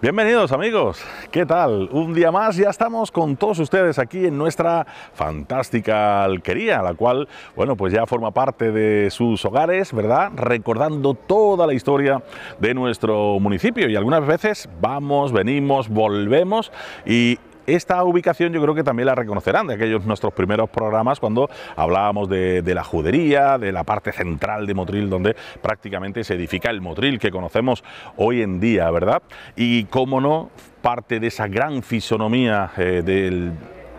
Bienvenidos amigos, ¿qué tal? Un día más ya estamos con todos ustedes aquí en nuestra fantástica alquería, la cual, bueno, pues ya forma parte de sus hogares, ¿verdad? Recordando toda la historia de nuestro municipio y algunas veces vamos, venimos, volvemos y esta ubicación yo creo que también la reconocerán de aquellos nuestros primeros programas cuando hablábamos de la judería, de la parte central de Motril, donde prácticamente se edifica el Motril que conocemos hoy en día, ¿verdad? Y cómo no, parte de esa gran fisonomía del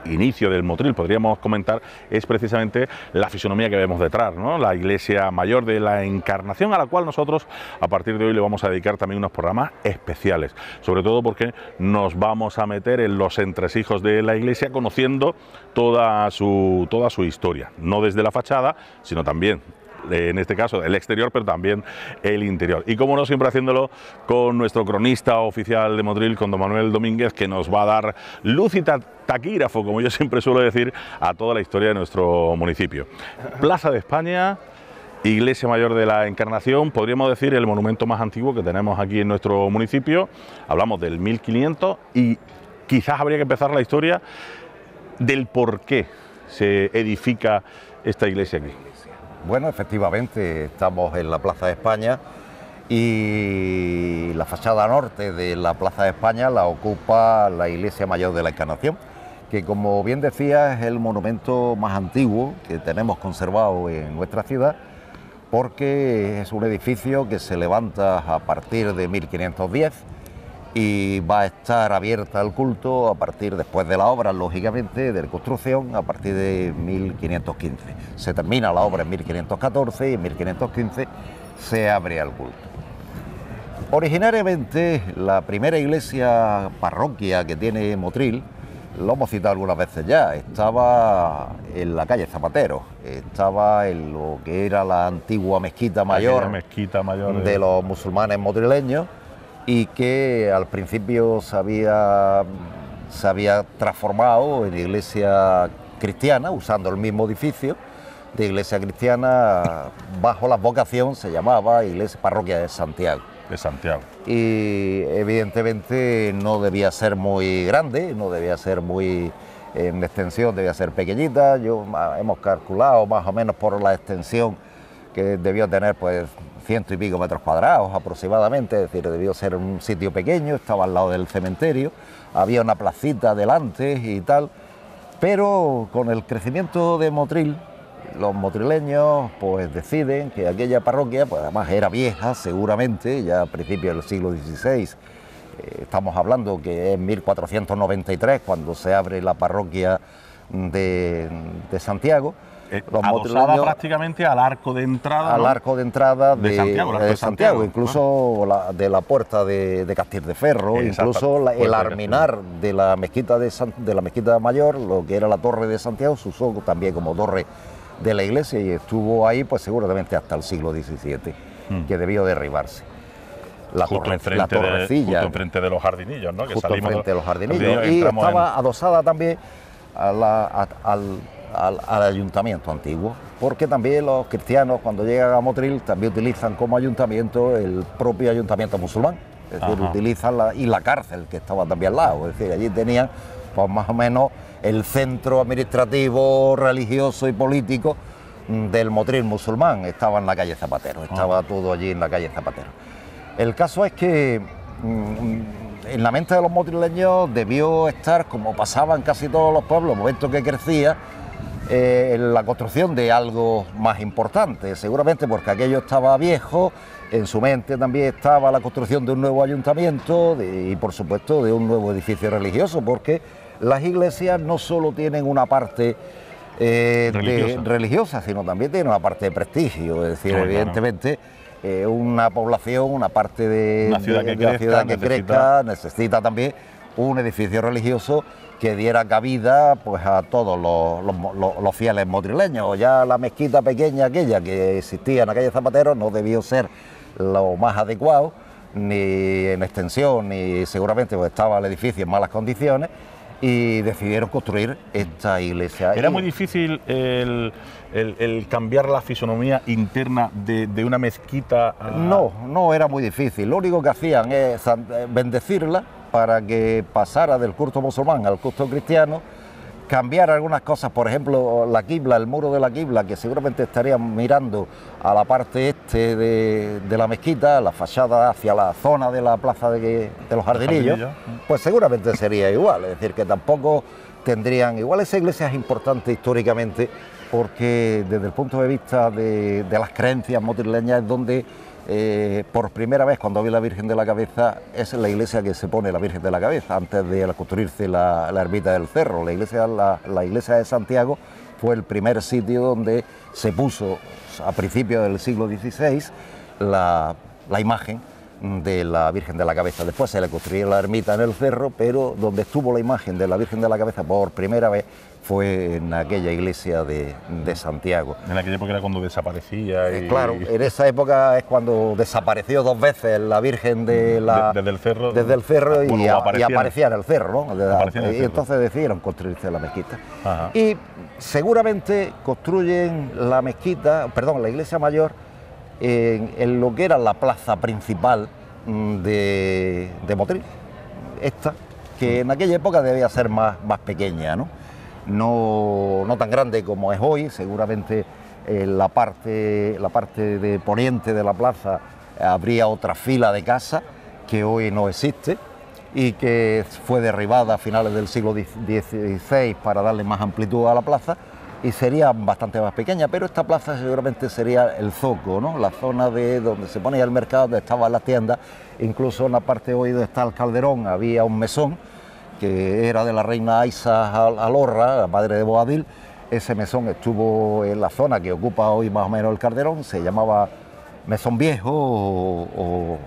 inicio del Motril, podríamos comentar, es precisamente la fisonomía que vemos detrás, ¿no? La iglesia mayor de la Encarnación, a la cual nosotros a partir de hoy le vamos a dedicar también unos programas especiales, sobre todo porque nos vamos a meter en los entresijos de la iglesia conociendo toda su historia, no desde la fachada, sino también en este caso el exterior, pero también el interior. Y como no, siempre haciéndolo con nuestro cronista oficial de Motril, con don Manuel Domínguez, que nos va a dar luz y taquígrafo, como yo siempre suelo decir, a toda la historia de nuestro municipio. Plaza de España, Iglesia Mayor de la Encarnación, podríamos decir el monumento más antiguo que tenemos aquí en nuestro municipio. Hablamos del 1500 y quizás habría que empezar la historia del por qué se edifica esta iglesia aquí. Bueno, efectivamente, estamos en la Plaza de España y la fachada norte de la Plaza de España la ocupa la Iglesia Mayor de la Encarnación, que como bien decía es el monumento más antiguo que tenemos conservado en nuestra ciudad, porque es un edificio que se levanta a partir de 1510 y va a estar abierta al culto a partir, después de la obra, lógicamente, de construcción, a partir de 1515. Se termina la obra en 1514 y en 1515 se abre al culto. Originariamente, la primera iglesia parroquia que tiene Motril, lo hemos citado algunas veces ya, estaba en la calle Zapatero, estaba en lo que era la antigua mezquita mayor de los musulmanes motrileños, y que al principio se había transformado en iglesia cristiana, usando el mismo edificio de iglesia cristiana, bajo la advocación se llamaba Iglesia Parroquia de Santiago. Y evidentemente no debía ser muy grande, no debía ser muy en extensión, debía ser pequeñita. Hemos calculado más o menos por la extensión que debió tener pues 100 y pico metros cuadrados aproximadamente, es decir, debió ser un sitio pequeño, estaba al lado del cementerio, había una placita delante y tal, pero con el crecimiento de Motril, los motrileños pues deciden que aquella parroquia, pues además era vieja seguramente, ya a principios del siglo XVI, estamos hablando que es 1493 cuando se abre la parroquia de Santiago. Adosada prácticamente al arco de entrada, al arco de entrada de Santiago, incluso ¿no? de la puerta de Castil de Ferro, incluso el arminar de la mezquita de la mezquita mayor, lo que era la torre de Santiago, se usó también como torre de la iglesia y estuvo ahí pues seguramente hasta el siglo XVII, que debió derribarse. La torrecilla. Justo enfrente de los jardinillos, ¿no? Justo enfrente de los jardinillos. Y estaba adosada también al ayuntamiento antiguo, porque también los cristianos cuando llegan a Motril también utilizan como ayuntamiento el propio ayuntamiento musulmán, es decir, utilizan la cárcel que estaba también al lado, es decir, allí tenían pues más o menos el centro administrativo, religioso y político del Motril musulmán, estaba en la calle Zapatero, estaba todo allí en la calle Zapatero. El caso es que en la mente de los motrileños debió estar, como pasaba en casi todos los pueblos, el momento que crecía, la construcción de algo más importante, seguramente porque aquello estaba viejo, en su mente también estaba la construcción de un nuevo ayuntamiento y por supuesto de un nuevo edificio religioso, porque las iglesias no solo tienen una parte religiosa, sino también tienen una parte de prestigio, es decir, evidentemente una población, una parte de la ciudad que crezca necesita también un edificio religioso que diera cabida pues a todos los fieles motrileños. Ya la mezquita pequeña aquella que existía en la calle Zapatero no debió ser lo más adecuado, ni en extensión, ni seguramente pues estaba el edificio en malas condiciones, y decidieron construir esta iglesia. ¿Era muy difícil el cambiar la fisonomía interna de una mezquita a...? No era muy difícil. Lo único que hacían es bendecirla para que pasara del culto musulmán al culto cristiano, cambiar algunas cosas, por ejemplo, la quibla, el muro de la quibla, que seguramente estarían mirando a la parte este de la mezquita, la fachada hacia la zona de la plaza de los Jardinillos, pues seguramente sería igual, es decir, que tampoco tendrían... Igual esa iglesia es importante históricamente porque desde el punto de vista de las creencias motrileñas es donde por primera vez cuando vi la Virgen de la Cabeza es la iglesia que se pone la Virgen de la Cabeza antes de construirse la ermita del Cerro. La iglesia de Santiago fue el primer sitio donde se puso a principios del siglo XVI la imagen de la Virgen de la Cabeza. Después se le construyó la ermita en el Cerro, pero donde estuvo la imagen de la Virgen de la Cabeza por primera vez fue en aquella iglesia de Santiago. En aquella época era cuando desaparecía. Claro, en esa época es cuando desapareció 2 veces la Virgen desde el Cerro y aparecía en el Cerro, ¿no? Y entonces decidieron construirse la mezquita. Ajá. Y seguramente construyen la iglesia mayor en lo que era la plaza principal de Motril, esta, que en aquella época debía ser más pequeña, ¿no? No tan grande como es hoy. Seguramente la parte de poniente de la plaza habría otra fila de casas que hoy no existe y que fue derribada a finales del siglo XVI para darle más amplitud a la plaza, y sería bastante más pequeña, pero esta plaza seguramente sería el zoco, ¿no? La zona de donde se ponía el mercado, donde estaban las tiendas. Incluso en la parte hoy donde está el Calderón había un mesón que era de la reina Aiza Alorra, la madre de Boabdil. Ese mesón estuvo en la zona que ocupa hoy más o menos el Calderón, se llamaba Mesón Viejo o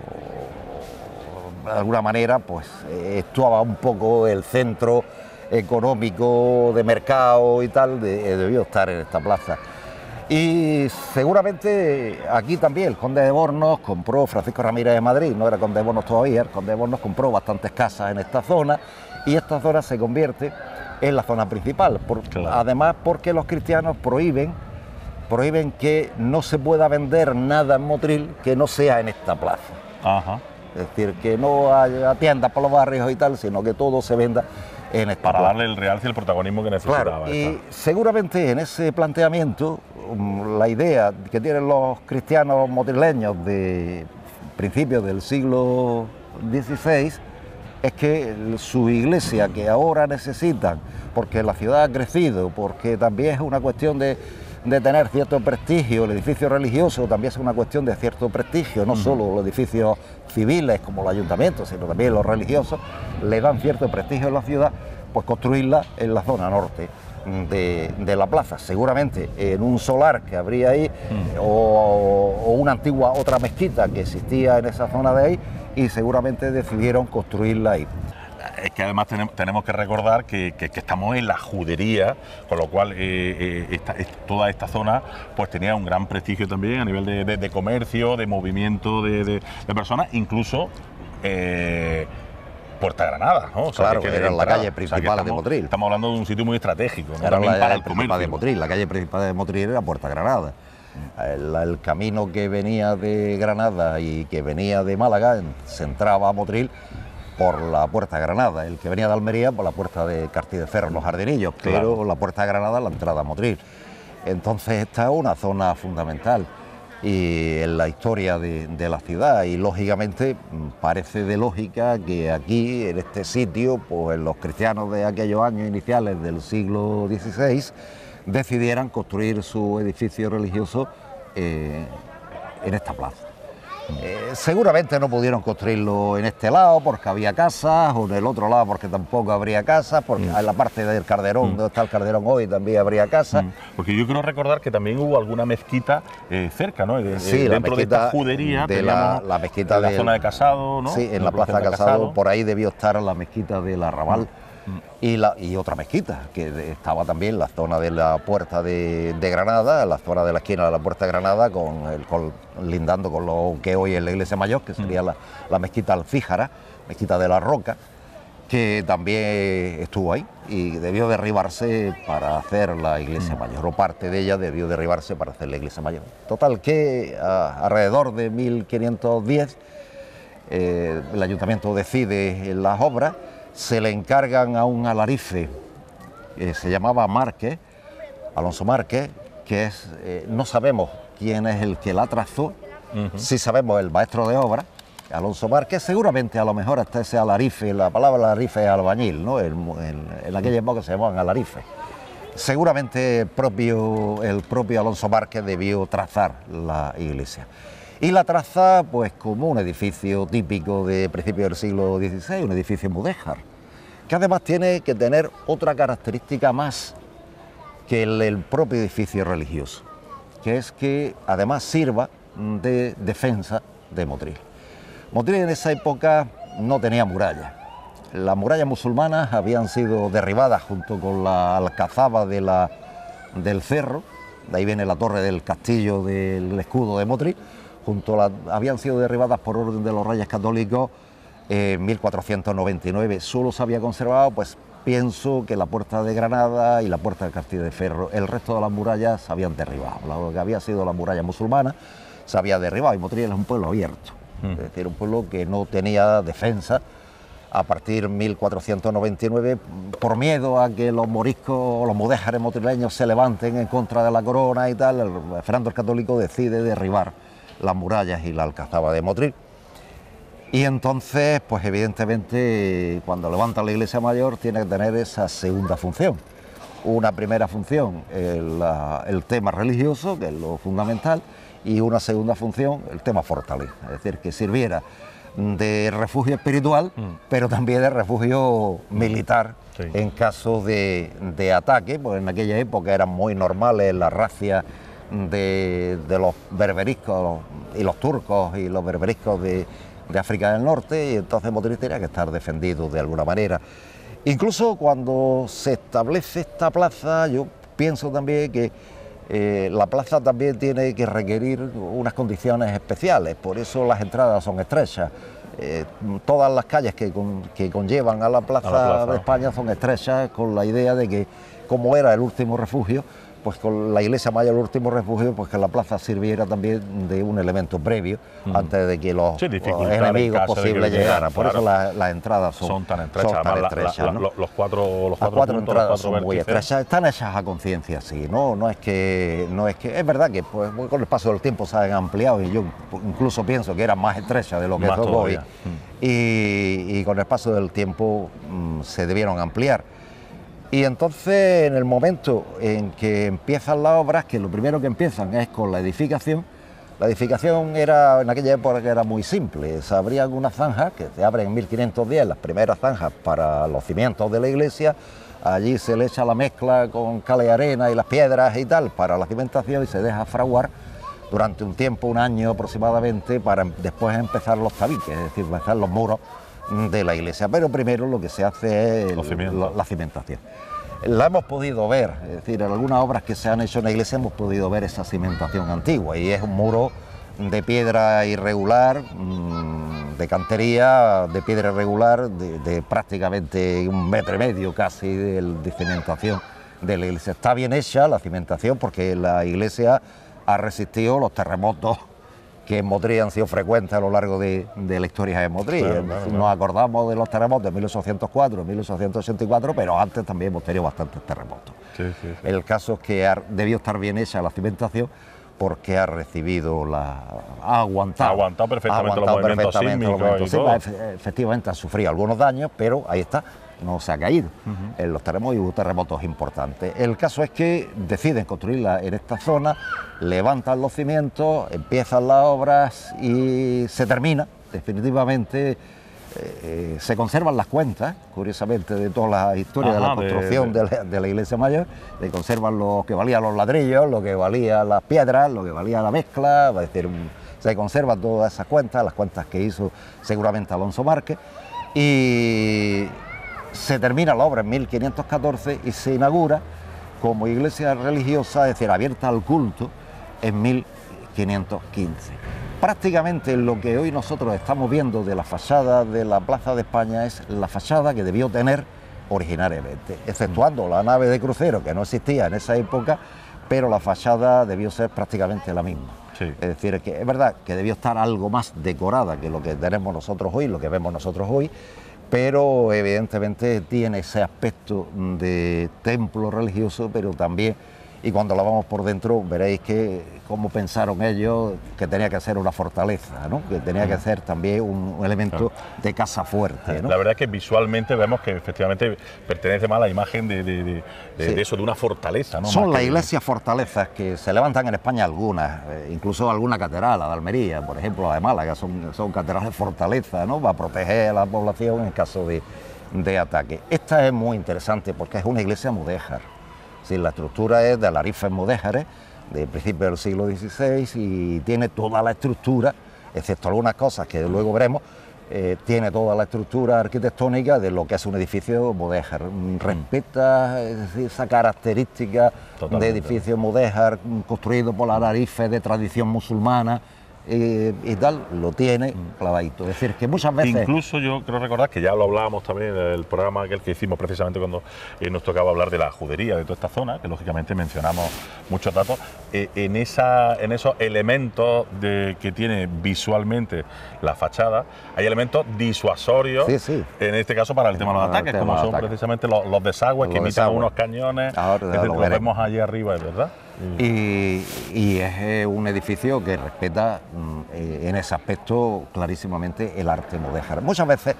de alguna manera pues actuaba un poco el centro económico de mercado y tal, debió estar en esta plaza. Y seguramente aquí también el conde de Bornos compró, Francisco Ramírez de Madrid, no era conde de Bornos todavía, el conde de Bornos compró bastantes casas en esta zona y esta zona se convierte en la zona principal. Claro. Además porque los cristianos prohíben que no se pueda vender nada en Motril que no sea en esta plaza. Ajá. Es decir, que no haya tiendas por los barrios y tal, sino que todo se venda en esta para plaza. Darle el realce y el protagonismo que necesitaba. Claro, y seguramente en ese planteamiento la idea que tienen los cristianos motrileños de principios del siglo XVI es que su iglesia, que ahora necesitan, porque la ciudad ha crecido, porque también es una cuestión de tener cierto prestigio, el edificio religioso también es una cuestión de cierto prestigio, no solo los edificios civiles como el ayuntamiento, sino también los religiosos, le dan cierto prestigio en la ciudad, pues construirla en la zona norte de la plaza, seguramente en un solar que habría ahí o una antigua otra mezquita que existía en esa zona de ahí, y seguramente decidieron construirla ahí. Es que además tenemos que recordar que estamos en la judería, con lo cual toda esta zona pues tenía un gran prestigio también a nivel de comercio, de movimiento de personas, incluso Puerta Granada, ¿no? O sea, claro, que era la calle principal de Motril. Estamos hablando de un sitio muy estratégico, ¿no? Era la calle principal de Motril, la calle principal de Motril era Puerta Granada. El camino que venía de Granada y que venía de Málaga se entraba a Motril por la Puerta Granada, el que venía de Almería por la puerta de Cartí de Ferro, los Jardinillos, claro. Pero la Puerta Granada la entrada a Motril. Entonces esta es una zona fundamental y en la historia de la ciudad, y lógicamente parece de lógica que aquí, en este sitio, pues los cristianos de aquellos años iniciales del siglo XVI decidieran construir su edificio religioso en esta plaza. Seguramente no pudieron construirlo en este lado porque había casas, o en el otro lado porque tampoco habría casas, porque en la parte del Calderón, donde está el Calderón hoy, también habría casas. Porque yo quiero recordar que también hubo alguna mezquita cerca, ¿no? Sí, dentro de esta judería, la mezquita de la zona de Casado, ¿no? Sí, en la plaza de Casado, por ahí debió estar la mezquita del Arrabal. Y otra mezquita, que estaba también en la zona de la Puerta de Granada, en la zona de la esquina de la Puerta de Granada, lindando con lo que hoy es la iglesia mayor, que sería la mezquita Alfíjara, mezquita de la Roca, que también estuvo ahí y debió derribarse para hacer la iglesia mayor, o parte de ella debió derribarse para hacer la iglesia mayor. Total que alrededor de 1510 el ayuntamiento decide las obras, se le encargan a un alarife que se llamaba Márquez, Alonso Márquez, que es, no sabemos quién es el que la trazó, sí sabemos el maestro de obra, Alonso Márquez, seguramente a lo mejor hasta ese alarife, la palabra alarife es albañil, ¿no? En aquella época se llamaban alarife. Seguramente el propio Alonso Márquez debió trazar la iglesia. Y la traza pues como un edificio típico de principios del siglo XVI, un edificio mudéjar, que además tiene que tener otra característica más que el propio edificio religioso, que es que además sirva de defensa de Motril. Motril en esa época no tenía murallas. Las murallas musulmanas habían sido derribadas junto con la alcazaba del cerro, de ahí viene la torre del castillo del escudo de Motril, habían sido derribadas por orden de los reyes católicos en 1499. Solo se había conservado, pues pienso que la puerta de Granada y la puerta del castillo de Ferro. El resto de las murallas se habían derribado. Lo que había sido la muralla musulmana se había derribado y Motril es un pueblo abierto. Es decir, un pueblo que no tenía defensa a partir de 1499 por miedo a que los moriscos o los mudéjares motrileños se levanten en contra de la corona y tal. Fernando el Católico decide derribar las murallas y la alcazaba de Motril. Y entonces, pues evidentemente, cuando levanta la iglesia mayor tiene que tener esa segunda función. Una primera función, el tema religioso, que es lo fundamental, y una segunda función, el tema fortaleza, es decir, que sirviera de refugio espiritual, pero también de refugio militar, sí, en caso de ataque, pues en aquella época eran muy normales las racias de los berberiscos y los turcos y los berberiscos de África del Norte, y entonces Motril tenía que estar defendido de alguna manera. Incluso cuando se establece esta plaza, yo pienso también que la plaza también tiene que requerir unas condiciones especiales, por eso las entradas son estrechas. Todas las calles que conllevan a la plaza de España son estrechas, con la idea de que, como era el último refugio, pues con la iglesia mayor, el último refugio, pues que la plaza sirviera también de un elemento previo antes de que los enemigos posibles llegaran. Por eso las entradas son tan estrechas. ¿no? Los cuatro entradas son muy estrechas, están hechas a conciencia, sí, no es que es verdad que pues, con el paso del tiempo se han ampliado y yo incluso pienso que eran más estrechas de lo que son hoy, y con el paso del tiempo se debieron ampliar. Y entonces, en el momento en que empiezan las obras, que lo primero que empiezan es con la edificación era, en aquella época era muy simple, se abrían unas zanjas, que se abren en 1510, las primeras zanjas para los cimientos de la iglesia, allí se le echa la mezcla con cal y arena y las piedras y tal, para la cimentación, y se deja fraguar durante un tiempo, un año aproximadamente, para después empezar los tabiques, es decir, empezar los muros de la iglesia, pero primero lo que se hace es la cimentación. La hemos podido ver, es decir, en algunas obras que se han hecho en la iglesia hemos podido ver esa cimentación antigua, y es un muro de piedra irregular, de cantería, de piedra irregular, de prácticamente 1,5 metros casi de cimentación de la iglesia. Está bien hecha la cimentación porque la iglesia ha resistido los terremotos que en Motril han sido frecuentes a lo largo de la historia de Motril. Claro. Nos acordamos de los terremotos de 1804, 1884, pero antes también hemos tenido bastantes terremotos. Sí. El caso es que debió estar bien hecha la cimentación porque ha aguantado perfectamente los movimientos sísmicos. Efectivamente ha sufrido algunos daños, pero ahí está, no se ha caído en los terremotos, y hubo terremotos importantes. El caso es que deciden construirla en esta zona, levantan los cimientos, empiezan las obras y se termina definitivamente. Se conservan las cuentas, curiosamente, de toda la historia de la construcción de la iglesia mayor. Se conservan lo que valían los ladrillos, lo que valían las piedras, lo que valía la mezcla, es decir, se conservan todas esas cuentas, las cuentas que hizo seguramente Alonso Márquez, y se termina la obra en 1514 y se inaugura como iglesia religiosa, es decir, abierta al culto, en 1515. prácticamente lo que hoy nosotros estamos viendo de la fachada de la Plaza de España es la fachada que debió tener originariamente, exceptuando la nave de crucero, que no existía en esa época, pero la fachada debió ser prácticamente la misma. Sí. Es decir, que es verdad que debió estar algo más decorada que lo que tenemos nosotros hoy, lo que vemos nosotros hoy, pero evidentemente tiene ese aspecto de templo religioso, pero también, y cuando la vamos por dentro veréis que cómo pensaron ellos que tenía que ser una fortaleza, ¿no? Que tenía que ser también un elemento de casa fuerte, ¿no? La verdad es que visualmente vemos que efectivamente pertenece más a la imagen de eso, de una fortaleza, ¿no? Son las iglesias fortalezas que se levantan en España algunas, incluso alguna catedral, la de Almería, por ejemplo, la de Málaga, son catedrales fortaleza, ¿no? Para proteger a la población en caso de ataque. Esta es muy interesante porque es una iglesia mudéjar. Sí, la estructura es de alarifes mudéjares, de principios del siglo XVI, y tiene toda la estructura, excepto algunas cosas que luego veremos, tiene toda la estructura arquitectónica de lo que es un edificio mudéjar. Respeta, es decir, esa característica de edificio mudéjar construido por alarifes de tradición musulmana, y tal, lo tiene clavadito. Es decir, que muchas veces... Incluso yo creo recordar que ya lo hablábamos también en el programa aquel que hicimos precisamente cuando nos tocaba hablar de la judería de toda esta zona, que lógicamente mencionamos muchos datos, en esos elementos que tiene visualmente la fachada, hay elementos disuasorios, en este caso para el tema de los ataques, como son precisamente los desagües que imitan unos cañones, lo vemos allí arriba, es verdad. Y es un edificio que respeta en ese aspecto clarísimamente el arte mudéjar. Muchas veces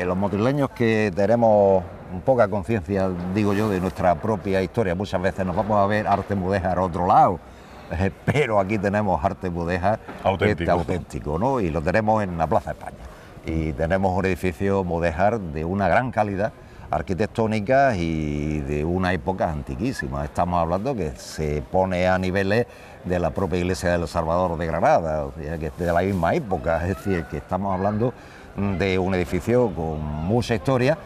los motrileños que tenemos poca conciencia, digo yo, de nuestra propia historia, muchas veces nos vamos a ver arte mudéjar a otro lado, pero aquí tenemos arte mudéjar auténtico, ¿no? Y lo tenemos en la Plaza de España. Y tenemos un edificio mudéjar de una gran calidad arquitectónicas y de una época antiquísima. Estamos hablando que se pone a niveles de la propia iglesia del Salvador de Granada, o sea, que es de la misma época, es decir, que estamos hablando de un edificio con mucha historia,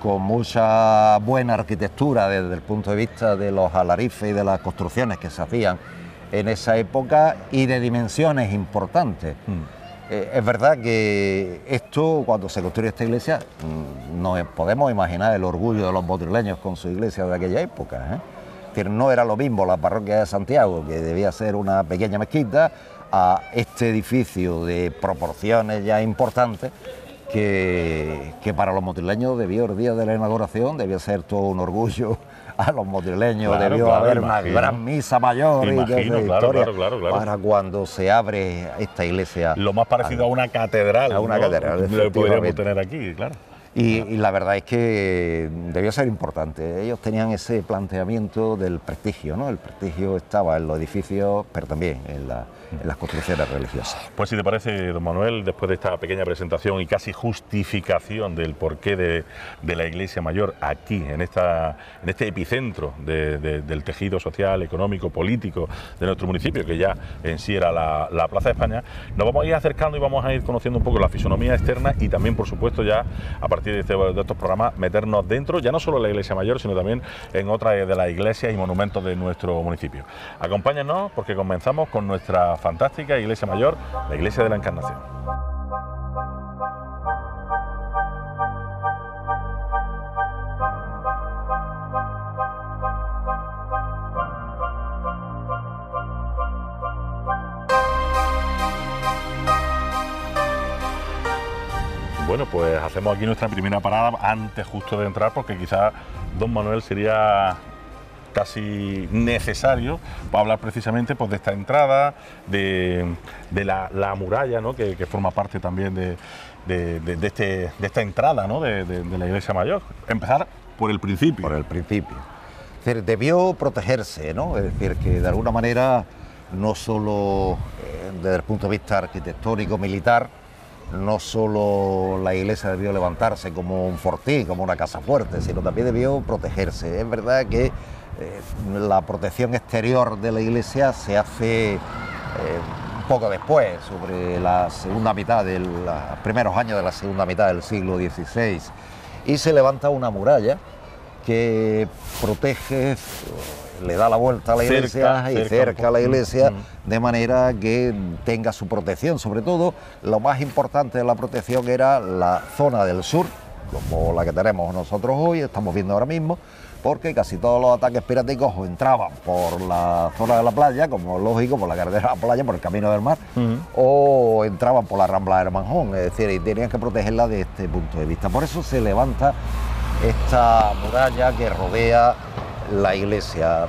con mucha buena arquitectura desde el punto de vista de los alarifes y de las construcciones que se hacían en esa época y de dimensiones importantes. Es verdad que esto, cuando se construye esta iglesia, nos podemos imaginar el orgullo de los motrileños con su iglesia de aquella época, Es decir, no era lo mismo la parroquia de Santiago, que debía ser una pequeña mezquita, a este edificio de proporciones ya importantes, que para los motrileños debió, el día de la inauguración, debió ser todo un orgullo a los motrileños, debió haber una gran misa mayor para cuando se abre esta iglesia. Lo más parecido a una catedral, a una catedral, lo podríamos tener aquí, claro. Y la verdad es que debió ser importante. Ellos tenían ese planteamiento del prestigio, ¿no? El prestigio estaba en los edificios, pero también en las construcciones religiosas. Pues si te parece, don Manuel, después de esta pequeña presentación y casi justificación del porqué de la Iglesia Mayor aquí, en este epicentro del tejido social, económico, político de nuestro municipio, que ya en sí era la Plaza de España, nos vamos a ir acercando y vamos a ir conociendo un poco la fisonomía externa y también, por supuesto, ya a partir de estos programas, meternos dentro, ya no solo en la Iglesia Mayor, sino también en otras de las iglesias y monumentos de nuestro municipio. Acompáñennos porque comenzamos con nuestra fantástica Iglesia Mayor, la Iglesia de la Encarnación. Bueno, pues hacemos aquí nuestra primera parada antes justo de entrar, porque quizás don Manuel sería casi necesario para hablar precisamente pues, de esta entrada, de la muralla, ¿no? que forma parte también de esta entrada, ¿no? de la Iglesia Mayor. Empezar por el principio. Por el principio. Es decir, debió protegerse, ¿no? Es decir, que de alguna manera, no solo desde el punto de vista arquitectónico, militar, no solo la iglesia debió levantarse como un fortín, como una casa fuerte, sino también debió protegerse. Es verdad que la protección exterior de la iglesia se hace un poco después, sobre la segunda mitad, los primeros años de la segunda mitad del siglo XVI, y se levanta una muralla que protege, le da la vuelta a la iglesia y cerca a la iglesia, de manera que tenga su protección. Sobre todo, lo más importante de la protección era la zona del sur, como la que tenemos nosotros hoy, estamos viendo ahora mismo, porque casi todos los ataques piráticos entraban por la zona de la playa, como es lógico, por la carretera de la playa, por el camino del mar, o entraban por la rambla del Manjón, es decir, y tenían que protegerla de este punto de vista. Por eso se levanta esta muralla que rodea la iglesia.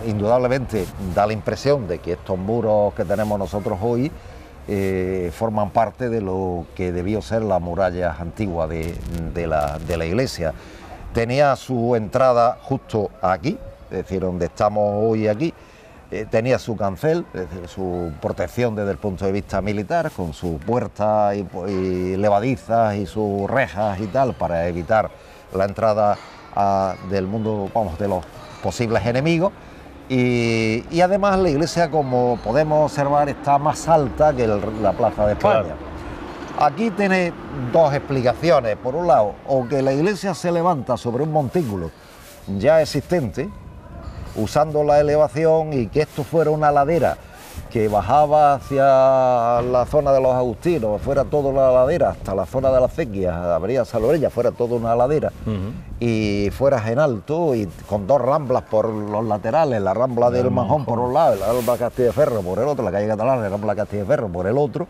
Indudablemente da la impresión de que estos muros que tenemos nosotros hoy forman parte de lo que debió ser la muralla antigua de la iglesia. Tenía su entrada justo aquí, es decir, donde estamos hoy aquí, tenía su cancel, es decir, su protección desde el punto de vista militar, con sus puertas y levadizas y sus rejas y tal, para evitar la entrada del mundo, vamos, de los posibles enemigos. Y además la iglesia, como podemos observar, está más alta que la Plaza de España. Claro. Aquí tiene dos explicaciones. Por un lado, o que la iglesia se levanta sobre un montículo ya existente, usando la elevación, y que esto fuera una ladera que bajaba hacia la zona de los agustinos, fuera toda una ladera hasta la zona de las acequias, Avenida Salorella, fuera toda una ladera, y fueras en alto y con dos ramblas por los laterales, la rambla del Manjón por un lado, la rambla Castilleferro por el otro, la calle Catalana, la rambla Castilleferro por el otro,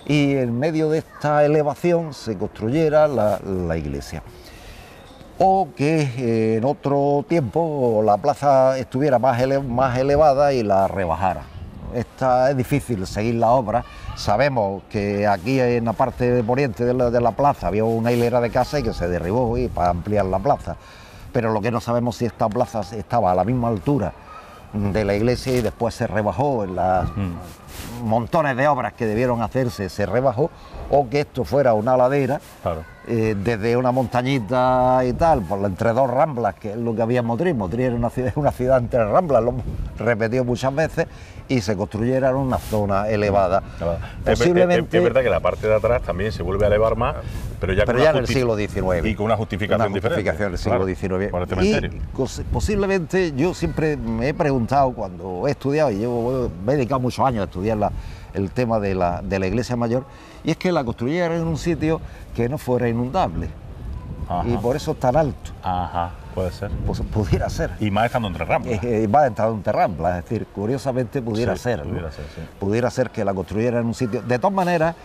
y en medio de esta elevación se construyera la iglesia. O que en otro tiempo la plaza estuviera más elevada y la rebajara. Es difícil seguir la obra. Sabemos que aquí en la parte de poniente de la plaza había una hilera de casas y que se derribó para ampliar la plaza, pero lo que no sabemos es si esta plaza estaba a la misma altura de la iglesia y después se rebajó en las montones de obras que debieron hacerse, se rebajó, o que esto fuera una ladera, claro, desde una montañita y tal, entre dos ramblas, que es lo que había en Motril. Motril era una ciudad entre ramblas, lo hemos repetido muchas veces, y se construyera en una zona elevada. Claro. Posiblemente, es verdad que la parte de atrás también se vuelve a elevar más, pero ya en el siglo XIX. Y con una justificación diferente. Del siglo XIX. Por el cementerio. Y posiblemente, yo siempre me he preguntado, cuando he estudiado, y me he dedicado muchos años a estudiar el tema de la iglesia mayor, y es que la construyeron en un sitio que no fuera inundable. Ajá. Y por eso es tan alto. Ajá, puede ser. Pues pudiera ser. Y más estando entre ramblas. Más estando entre ramblas, es decir, curiosamente pudiera ser. Pudiera ser, sí. Pudiera ser que la construyeran en un sitio. De todas maneras,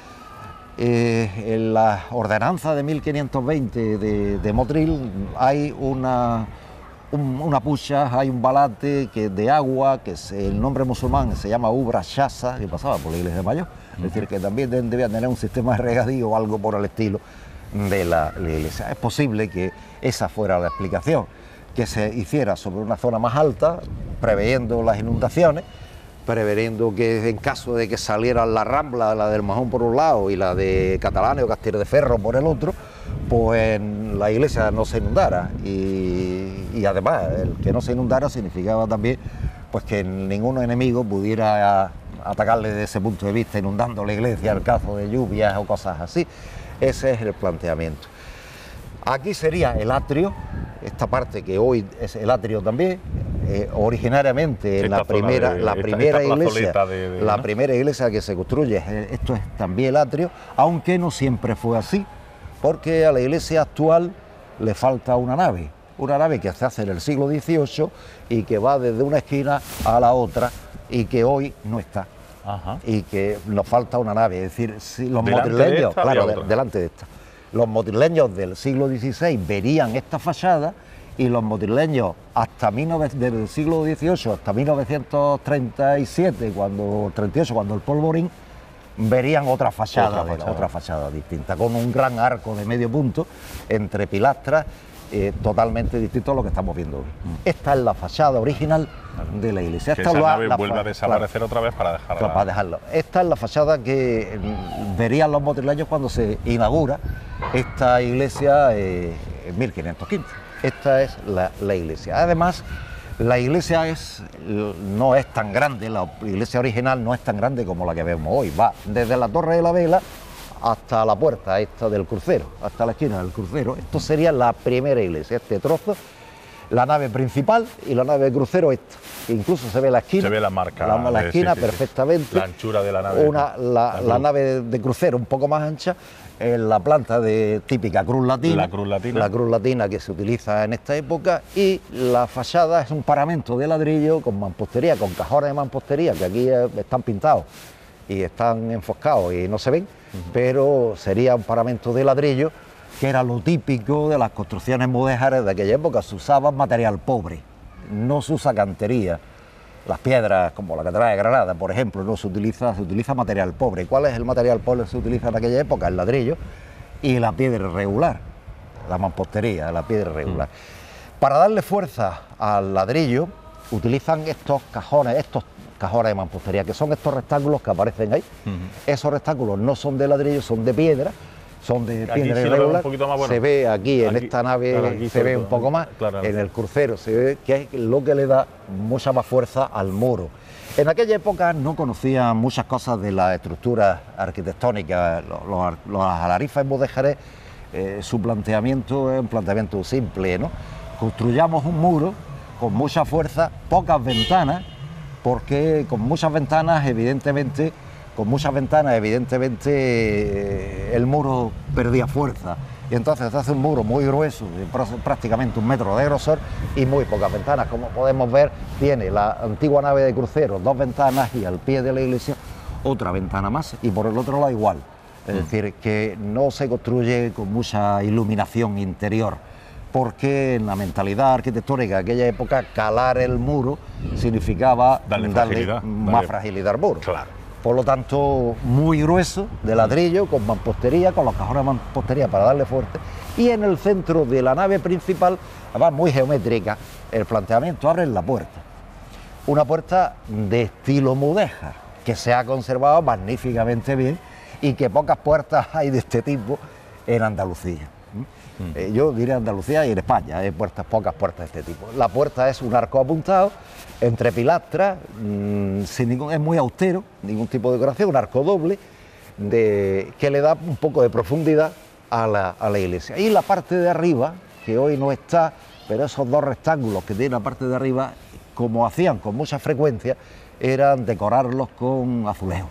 en la ordenanza de 1520 de Motril hay una pucha, hay un balate de agua, que el nombre musulmán se llama Ubra Shasa, que pasaba por la iglesia mayor. Es decir, que también debía tener un sistema de regadío o algo por el estilo de la iglesia. Es posible que esa fuera la explicación, que se hiciera sobre una zona más alta, preveyendo las inundaciones, preveyendo que en caso de que salieran la rambla, la del Manjón por un lado y la de Catalana o Castilleferro por el otro, pues la iglesia no se inundara. Y además, el que no se inundara significaba también pues que ningún enemigo pudiera atacarle desde ese punto de vista, inundando la iglesia en caso de lluvias o cosas así. Ese es el planteamiento. Aquí sería el atrio, esta parte que hoy es el atrio también. Originariamente la primera iglesia que se construye, esto es también el atrio, aunque no siempre fue así, porque a la iglesia actual le falta una nave que se hace en el siglo XVIII y que va desde una esquina a la otra y que hoy no está. Ajá. Y que nos falta una nave, es decir, si los motrileños, delante de esta, los motrileños del siglo XVI verían esta fachada, y los motrileños desde el siglo XVIII hasta 1937, cuando el polvorín, verían otra fachada distinta, con un gran arco de medio punto entre pilastras, totalmente distinto a lo que estamos viendo hoy. Esta es la fachada original de la iglesia. Esa nave vuelve a desaparecer otra vez para dejarla. Para dejarlo. Esta es la fachada que verían los motrileños cuando se inaugura esta iglesia en 1515. Esta es la iglesia. Además, la iglesia no es tan grande, la iglesia original no es tan grande como la que vemos hoy. Va desde la Torre de la Vela hasta la puerta esta del crucero, hasta la esquina del crucero. Esto sería la primera iglesia, este trozo, la nave principal y la nave de crucero esta. Incluso se ve la esquina. Se ve la marca. La esquina perfectamente. La anchura de la nave. La nave de crucero un poco más ancha, la planta de típica cruz latina. La cruz latina. La cruz latina que se utiliza en esta época, y la fachada es un paramento de ladrillo con mampostería, con cajones de mampostería que aquí están pintados y están enfoscados y no se ven, pero sería un paramento de ladrillo, que era lo típico de las construcciones mudéjares de aquella época. Se usaba material pobre, no se usa cantería. Las piedras, como la Catedral de Granada, por ejemplo, no se utiliza material pobre. ¿Cuál es el material pobre que se utiliza en aquella época? El ladrillo y la piedra irregular, la mampostería, la piedra irregular. Para darle fuerza al ladrillo, utilizan estos cajones de mampostería, que son estos rectángulos que aparecen ahí. Esos rectángulos no son de ladrillo, son de piedra. Son de piedra irregular. Se ve aquí en esta nave, claro, se ve un poco más, en el crucero se ve que es lo que le da mucha más fuerza al muro. En aquella época no conocían muchas cosas de la estructura arquitectónica. Los alarifes mudéjares, su planteamiento es un planteamiento simple, ¿no? Construyamos un muro con mucha fuerza, pocas ventanas, porque con muchas ventanas evidentemente el muro perdía fuerza, y entonces se hace un muro muy grueso, de prácticamente 1 metro de grosor y muy pocas ventanas. Como podemos ver, tiene la antigua nave de crucero 2 ventanas y al pie de la iglesia otra ventana más, y por el otro lado igual. Es decir, que no se construye con mucha iluminación interior, porque en la mentalidad arquitectónica de aquella época calar el muro significaba darle más fragilidad al muro. Claro. Por lo tanto, muy grueso, de ladrillo, con mampostería, con los cajones de mampostería para darle fuerte. Y en el centro de la nave principal, además muy geométrica, el planteamiento abre la puerta. Una puerta de estilo mudéjar, que se ha conservado magníficamente bien, y que pocas puertas hay de este tipo en Andalucía. Yo diría Andalucía y en España hay pocas puertas de este tipo. La puerta es un arco apuntado entre pilastras, es muy austero, ningún tipo de decoración, un arco doble que le da un poco de profundidad a la iglesia. Y la parte de arriba, que hoy no está, pero esos 2 rectángulos que tiene la parte de arriba, como hacían con mucha frecuencia, eran decorarlos con azulejos,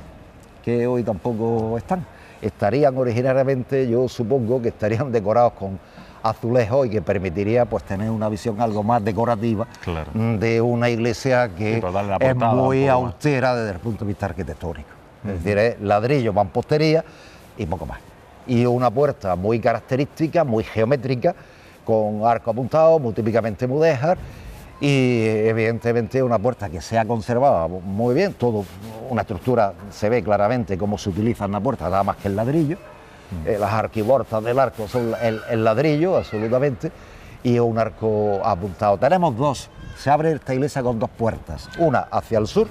que hoy tampoco están. Estarían originariamente, yo supongo que estarían decorados con azulejos, y que permitiría pues tener una visión algo más decorativa, claro, de una iglesia que es muy austera desde el punto de vista arquitectónico. Es decir, es ladrillo, mampostería y poco más. Y una puerta muy característica, muy geométrica, con arco apuntado, muy típicamente mudéjar, y evidentemente una puerta que se ha conservado muy bien, todo una estructura, se ve claramente cómo se utiliza en la puerta, nada más que el ladrillo. Las arquivoltas del arco son el ladrillo, absolutamente, y un arco apuntado. Tenemos 2, se abre esta iglesia con 2 puertas, una hacia el sur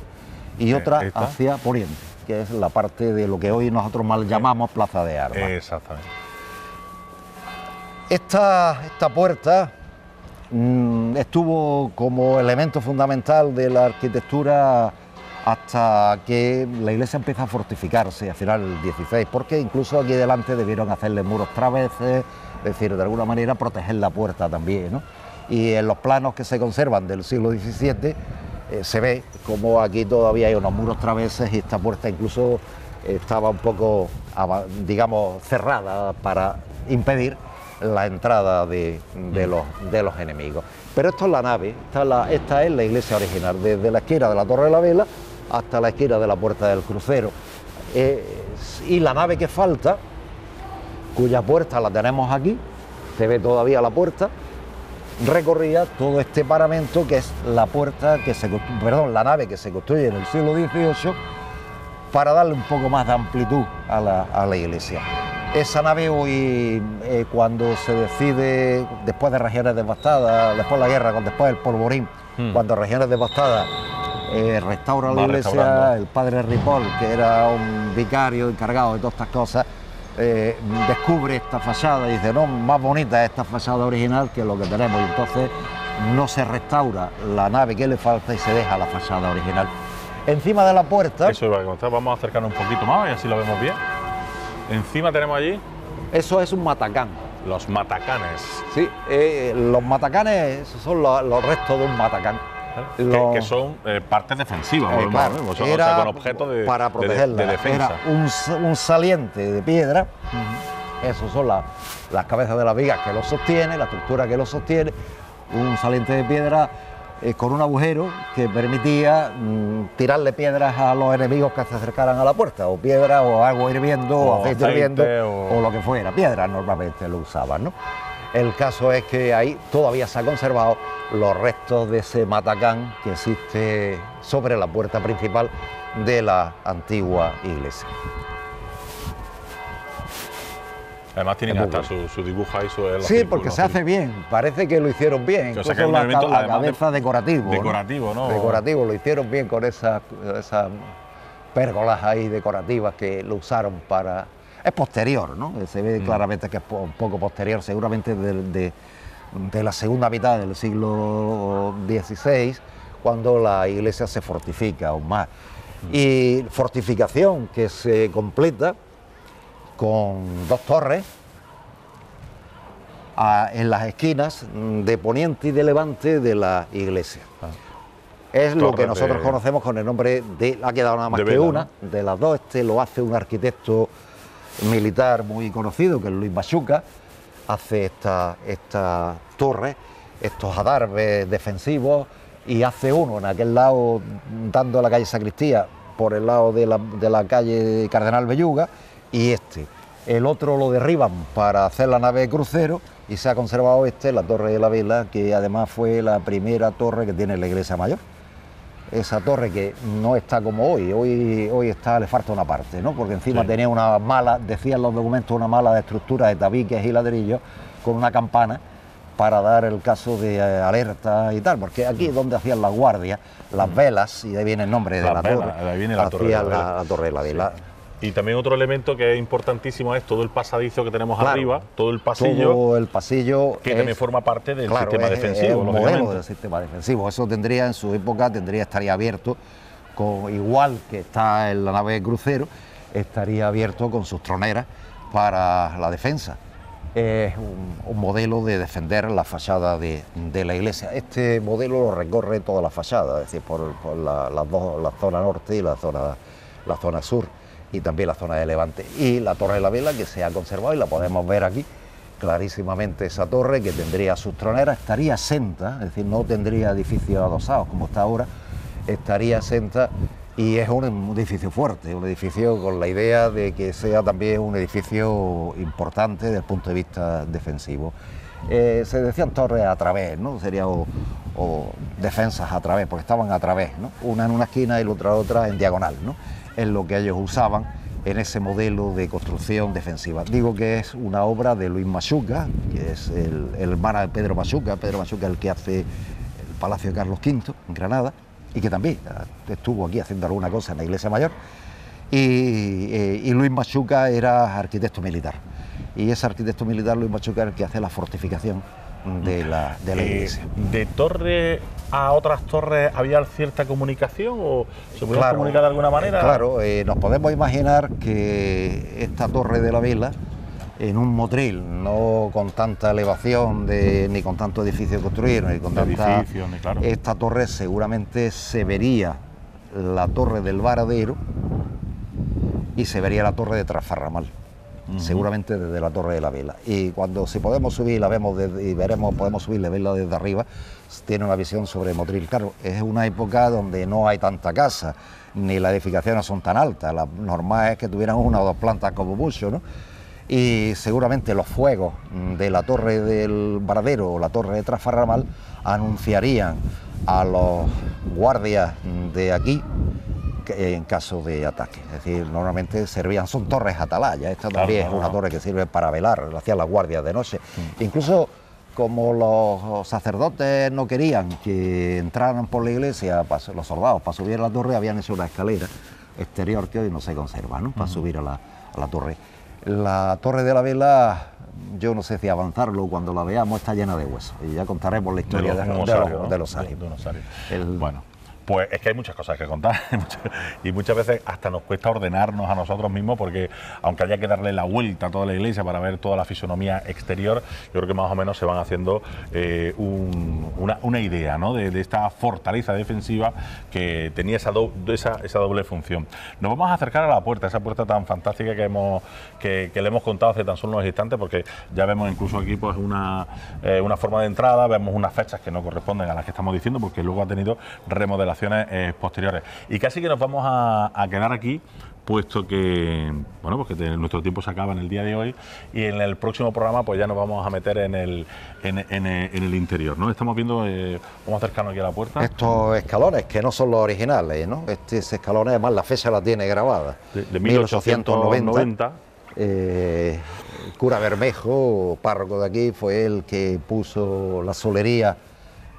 y otra hacia poniente, que es la parte de lo que hoy nosotros mal llamamos Plaza de Armas. Exactamente. Esta puerta estuvo como elemento fundamental de la arquitectura hasta que la iglesia empieza a fortificarse a final del 16, porque incluso aquí delante debieron hacerle muros traveses, es decir, de alguna manera proteger la puerta también, ¿no? Y en los planos que se conservan del siglo XVII se ve como aquí todavía hay unos muros traveses, y esta puerta incluso estaba un poco, digamos, cerrada para impedir la entrada de los enemigos. Pero esto es la nave, esta es la iglesia original, desde la esquina de la Torre de la Vela hasta la esquina de la Puerta del Crucero. Y la nave que falta, cuya puerta la tenemos aquí, se ve todavía la puerta, recorría todo este paramento, que es la nave que se construye en el siglo XVIII para darle un poco más de amplitud a la iglesia. Esa nave hoy, cuando se decide, después de regiones devastadas, después de la guerra, después del polvorín, cuando regiones devastadas restaura la iglesia, el padre Ripoll, que era un vicario encargado de todas estas cosas, descubre esta fachada y dice, no, más bonita es esta fachada original que lo que tenemos, y entonces no se restaura la nave que le falta y se deja la fachada original. Encima de la puerta... Eso iba a contar, vamos a acercarnos un poquito más y así lo vemos bien. Encima tenemos allí... Eso es un matacán. Los matacanes. Sí, los matacanes son los restos de un matacán. Que son partes defensivas, claro, o sea, con objetos para protegerla. De defensa. Era un saliente de piedra. Esas son las cabezas de las vigas que lo sostiene, la estructura que lo sostiene. Un saliente de piedra con un agujero que permitía tirarle piedras a los enemigos que se acercaran a la puerta, o piedras, o agua hirviendo, o aceite hirviendo, o lo que fuera. Piedras normalmente lo usaban, ¿no? El caso es que ahí todavía se han conservado los restos de ese matacán que existe sobre la puerta principal de la antigua iglesia. Además tienen hasta su dibujo ahí. Sí, porque se hace bien, parece que lo hicieron bien. Incluso la cabeza decorativo. Decorativo, ¿no? Decorativo, lo hicieron bien con esas pérgolas ahí decorativas que lo usaron para... Es posterior, ¿no? Se ve claramente que es un poco posterior, seguramente de la segunda mitad del siglo XVI, cuando la iglesia se fortifica aún más. Y fortificación que se completa con dos torres en las esquinas de poniente y de levante de la iglesia. Es lo que nosotros conocemos con el nombre de... Ha quedado nada más que una, de las dos. Lo hace un arquitecto militar muy conocido, que es Luis Machuca. Hace esta torre, estos adarves defensivos, y hace uno en aquel lado, dando a la calle Sacristía, por el lado de la calle Cardenal Belluga, y el otro lo derriban para hacer la nave de crucero, y se ha conservado la Torre de la Vela, que además fue la primera torre que tiene la iglesia mayor. Esa torre que no está como hoy le falta una parte, ¿no? Porque encima tenía una mala, decían los documentos, una mala de estructura de tabiques y ladrillos, con una campana para dar el caso de alerta y tal, porque aquí es donde hacían las guardias, las velas, y de ahí viene el nombre de la torre. De ahí viene la Torre de la Vela. Y también otro elemento que es importantísimo es todo el pasadizo que tenemos arriba, todo el pasillo. Todo el pasillo que también forma parte del sistema defensivo. Es un modelo del sistema defensivo. Eso tendría, en su época, estaría abierto, igual que está en la nave de crucero, estaría abierto con sus troneras para la defensa. Es un modelo de defender la fachada de la iglesia. Este modelo lo recorre toda la fachada, es decir, por la zona norte y la zona sur, y también la zona de levante. Y la Torre de la Vela, que se ha conservado y la podemos ver aquí clarísimamente, esa torre que tendría sus troneras, estaría exenta, es decir, no tendría edificios adosados como está ahora, estaría exenta, y es un edificio fuerte, un edificio con la idea de que sea también un edificio importante desde el punto de vista defensivo. Se decían torres a través, ¿no? Sería o defensas a través, porque estaban a través, ¿no? Una en una esquina y la otra en diagonal, ¿no? Es lo que ellos usaban en ese modelo de construcción defensiva. Digo que es una obra de Luis Machuca, que es el hermano de Pedro Machuca el que hace el Palacio de Carlos V en Granada, y que también estuvo aquí haciendo alguna cosa en la iglesia mayor, y Luis Machuca era arquitecto militar, y ese arquitecto militar, Luis Machuca, es el que hace la fortificación de la iglesia. ¿De torre a otras torres había cierta comunicación o se podía comunicar de alguna manera? Claro, nos podemos imaginar que esta Torre de la Vela, en un motril, no con tanta elevación ni con tanto edificio construido, ni con tanta... Esta torre seguramente se vería la Torre del Varadero y se vería la Torre de Trasfarramal. Seguramente desde la Torre de la Vela, y si podemos subir, la vemos podemos subir, verla desde arriba, tiene una visión sobre Motril. Claro, es una época donde no hay tanta casa, ni las edificaciones son tan altas, la normal es que tuvieran una o dos plantas como mucho, ¿no? Y seguramente los fuegos de la Torre del Varadero o la Torre de Trasfarramal anunciarían a los guardias de aquí en caso de ataque. Es decir, normalmente son torres atalayas. Esta también es una torre que sirve para velar, hacían las guardias de noche. Incluso, como los sacerdotes no querían que entraran por la iglesia, los soldados, para subir a la torre, habían hecho una escalera exterior que hoy no se conserva, ¿no? Para subir a la torre. La Torre de la Vela, yo no sé si avanzarlo, cuando la veamos está llena de huesos, y ya contaremos la historia de los osarios. Bueno, Pues es que hay muchas cosas que contar y muchas veces hasta nos cuesta ordenarnos a nosotros mismos, porque aunque haya que darle la vuelta a toda la iglesia para ver toda la fisonomía exterior, yo creo que más o menos se van haciendo una idea, ¿no?, de esta fortaleza defensiva que tenía esa doble función. Nos vamos a acercar a la puerta, esa puerta tan fantástica que le hemos contado hace tan solo unos instantes, porque ya vemos incluso aquí pues una forma de entrada, vemos unas fechas que no corresponden a las que estamos diciendo, porque luego ha tenido remodelaciones posteriores. Y casi que nos vamos a quedar aquí, puesto que, bueno, pues que nuestro tiempo se acaba en el día de hoy, y en el próximo programa pues ya nos vamos a meter en el interior, ¿no? Estamos viendo, vamos a acercarnos aquí a la puerta. Estos escalones, que no son los originales, ¿no? Estos escalones, además, la fecha la tiene grabada. De 1890. El cura Bermejo, párroco de aquí, fue el que puso la solería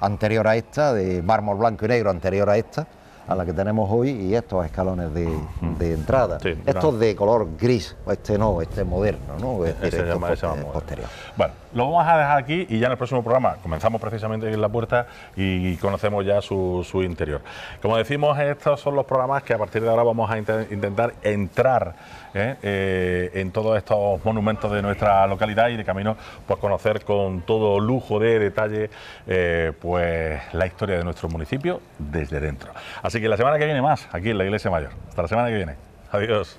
anterior a esta, de mármol blanco y negro anterior a esta, a la que tenemos hoy, y estos escalones de entrada. Sí, estos de color gris, este no, este es moderno, ¿no? Es decir, posterior. Bueno, lo vamos a dejar aquí y ya en el próximo programa comenzamos precisamente en la puerta y conocemos ya su interior. Como decimos, estos son los programas que a partir de ahora vamos a intentar entrar en todos estos monumentos de nuestra localidad y de camino pues conocer con todo lujo de detalle pues la historia de nuestro municipio desde dentro. Así que la semana que viene más aquí en la Iglesia Mayor. Hasta la semana que viene. Adiós.